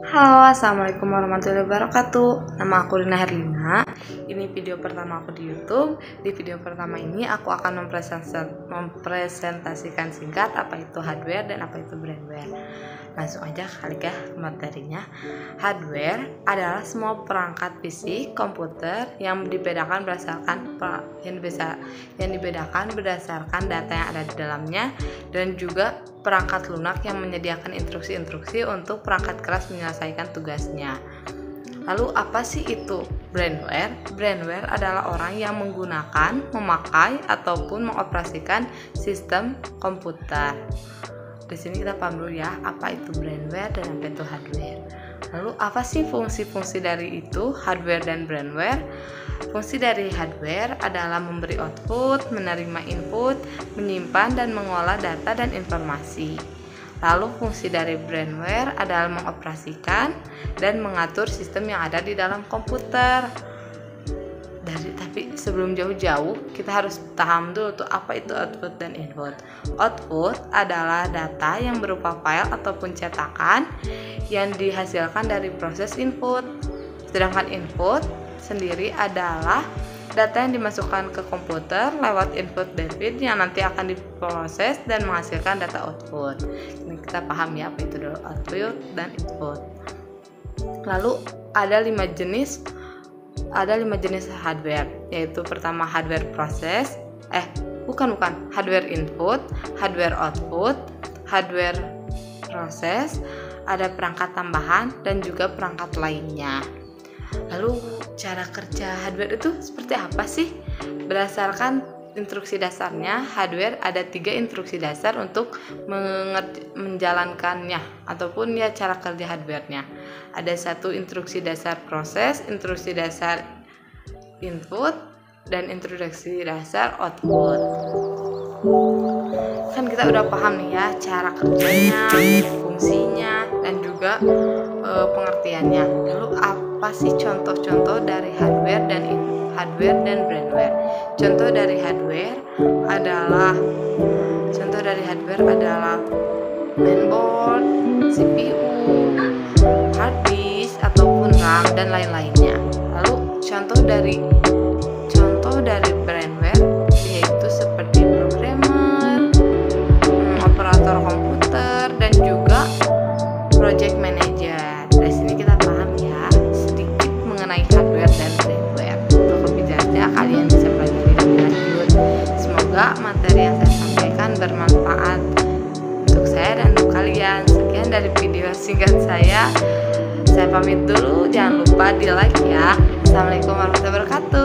Halo, assalamualaikum warahmatullahi wabarakatuh. Nama aku Rina Herlina. Ini video pertama aku di YouTube. Di video pertama ini aku akan mempresentasikan singkat apa itu hardware dan apa itu brandware. Langsung aja kali ya ke materinya. Hardware adalah semua perangkat fisik komputer yang dibedakan berdasarkan data yang ada di dalamnya, dan juga perangkat lunak yang menyediakan instruksi-instruksi untuk perangkat keras menyelesaikan tugasnya. Lalu apa sih itu brandware? Brandware adalah orang yang menggunakan, memakai, ataupun mengoperasikan sistem komputer. Di sini kita paham dulu ya, apa itu brandware dan apa itu hardware. Lalu apa sih fungsi-fungsi dari itu hardware dan brandware? Fungsi dari hardware adalah memberi output, menerima input, menyimpan dan mengolah data dan informasi. Lalu fungsi dari brandware adalah mengoperasikan dan mengatur sistem yang ada di dalam komputer. Tapi sebelum jauh-jauh kita harus paham dulu tuh apa itu output dan input. Output adalah data yang berupa file ataupun cetakan yang dihasilkan dari proses input. Sedangkan input sendiri adalah data yang dimasukkan ke komputer lewat input debit yang nanti akan diproses dan menghasilkan data output. Ini kita paham ya apa itu dulu output dan input. Lalu ada 5 jenis hardware, yaitu pertama hardware proses, hardware input, hardware output, hardware proses, ada perangkat tambahan dan juga perangkat lainnya. Lalu cara kerja hardware itu seperti apa sih? Berdasarkan instruksi dasarnya, hardware ada 3 instruksi dasar untuk menjalankannya ataupun ya cara kerja hardwarenya. Ada 1 instruksi dasar proses, instruksi dasar input, dan instruksi dasar output. Kan kita udah paham nih ya cara kerjanya, fungsinya, dan juga pengertiannya. Lalu apa sih contoh-contoh dari hardware dan brandware? Contoh dari hardware adalah mainboard, CPU, hard disk ataupun RAM dan lain-lainnya. Lalu contoh dari brandware yaitu seperti programmer, operator komputer, dan juga project manager. Dari sini kita paham ya sedikit mengenai hardware dan brandware. Untuk lebih jelasnya kalian bisa pelajari lebih lanjut. Semoga materi yang saya sampaikan bermanfaat untuk saya dan untuk kalian. Sekian dari video singkat saya. Saya pamit dulu, jangan lupa di like ya. Assalamualaikum warahmatullahi wabarakatuh.